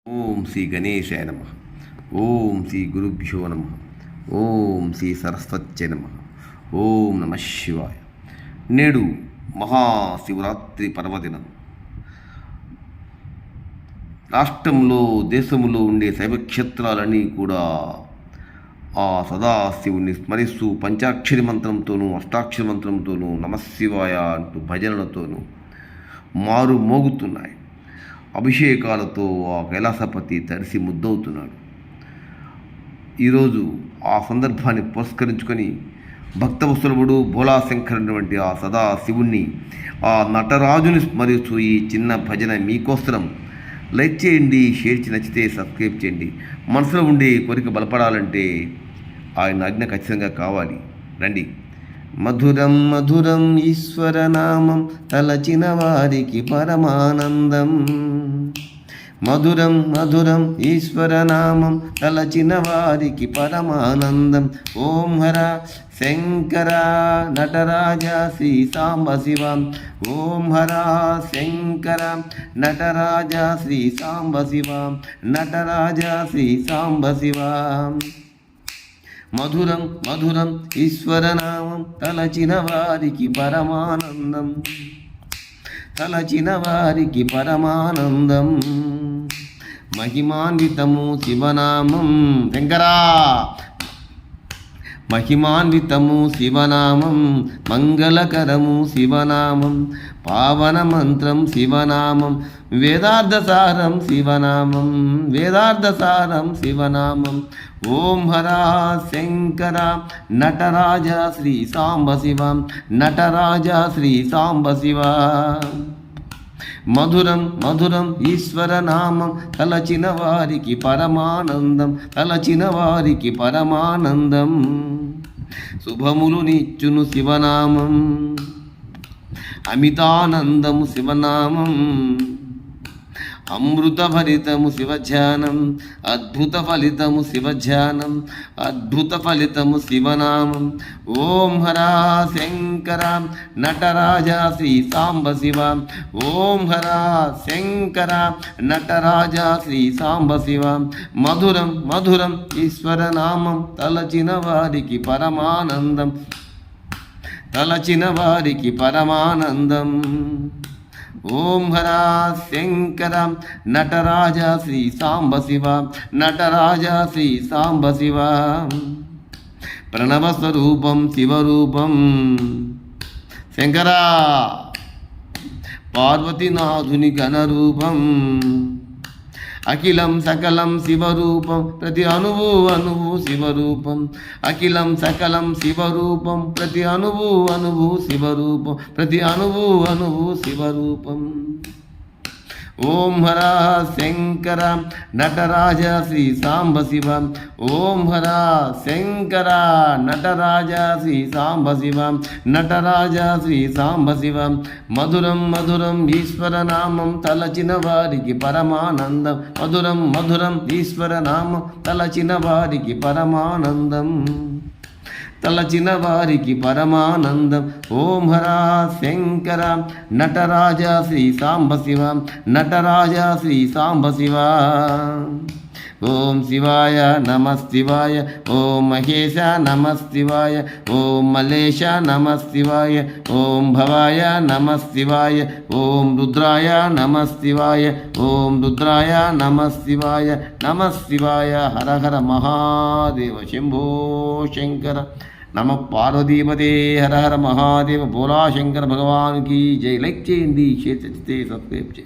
ఓం శ్రీ గణేశాయ నమ. ఓం శ్రీ గురుభ్యో నమ. ఓం శ్రీ సరస్వత్యై నమ. ఓం నమ శివాయ. నేడు మహాశివరాత్రి పర్వదినం. రాష్ట్రంలో దేశంలో ఉండే శైవక్షేత్రాలన్నీ కూడా ఆ సదాశివుని స్మరిస్తూ పంచాక్షరి మంత్రంతోనూ అష్టాక్షరి మంత్రంతోనూ నమశివాయ అంటూ భజనలతోనూ మారు మోగుతున్నాయి. అభిషేకాలతో ఆ కైలాసపతి తడిసి ముద్దవుతున్నాడు. ఈరోజు ఆ సందర్భాన్ని పురస్కరించుకొని భక్తవత్సలుడు భోలాశంకరుని వంటి ఆ సదాశివుణ్ణి, ఆ నటరాజుని స్మరిస్తూ ఈ చిన్న భజన మీకోసం. లైక్ చేయండి, షేర్ చేసి నచ్చితే సబ్స్క్రైబ్ చేయండి. మనసులో ఉండే కోరిక బలపడాలంటే ఆయన ఆజ్ఞ ఖచ్చితంగా కావాలి. రండి. మధురం మధురం ఈశ్వరనామం తలచిన వారికి పరమానందం. మధురం మధురం ఈశ్వరనామం తలచిన వారికి పరమానందం. ఓం హర శంకర నటరాజ శ్రీ సాంబ శివం. ఓం హర శంకర నటరాజ శ్రీ సాంబ శివం. నటరాజ శ్రీ సాంబ శివం. మధురం మధురం ఈశ్వరనామం తలచిన వారికి పరమానందం. తలచిన వారికి పరమానందం. మహిమాన్వితము శివనామం. శంకరా మహిమాన్వితము శివనామం. మంగళకరము శివనామం. పావన మంత్రం శివనామం. వేదార్థసారం శివనామం. వేదార్థసారం శివనామం. ఓం హర శంకర నటరాజ శ్రీ సాంబ శివం. నటరాజ శ్రీ సాంబ శివ. మధురం మధురం ఈశ్వరనామం తలచిన వారికి పరమానందం. తలచిన వారికి పరమానందం. శుభములు నిచ్చును శివనామం. అమితానందము శివనామం. అమృత ఫలితము శివధ్యానం. అద్భుత ఫలితము శివధ్యానం. అద్భుత ఫలితము శివనామం. ఓం హర శంకర నటరాజ శ్రీ సాంబ శివ. ఓం హర శంకర నటరాజ శ్రీ సాంబ శివ. మధురం మధురం ఈశ్వరనామం తలచిన వారికి పరమానందం. తలచిన వారికి పరమానందం. ఓం హర శంకర నటరాజ శ్రీ సాంబ శివ. నటరాజ శ్రీ సాంబ శివ. ప్రణవస్వరూపం శివరూపం. శంకరా పార్వతీనాథుని ఘనరూపం. అఖిలం సకలం శివరూపం. ప్రతి అణువు అణువు శివరూపం. అఖిలం సకలం శివరూపం. ప్రతి అణువు అణువు శివరూపం. ప్రతి అణువు అణువు శివరూపం. ఓం హర శంకర నటరాజ శ్రీ సాంబ శివ. ఓం హర శంకర నటరాజ శ్రీ సాంబ శివ. నటరాజ శ్రీ సాంబ శివ. మధురం మధురం ఈశ్వరనామం తలచిన వారికి పరమానందం. మధురం మధురం ఈశ్వరనామం తలచిన వారికి పరమానందం. తలచిన వారికి పరమానందం. ఓం హర శంకర నటరాజ శ్రీ సాంబ శివ. నటరాజ శ్రీ సాంబ శివ. ఓం శివాయ నమశివాయ. ఓం మహేశ నమశివాయ. ఓం మల్లేశ నమశివాయ. ఓం భవాయ నమశివాయ. ఓం రుద్రాయ నమశివాయ. ఓం రుద్రాయ నమశివాయ. నమశివాయ. హర హర మహాదేవ శంభో శంకర. నమ పార్వతీపతే. హర హర మహాదేవ. భోలా శంకర భగవాన్ కి జై. లైక్ చేయండి, షేర్ చేస్తే సబ్స్క్రైబ్ చేయండి.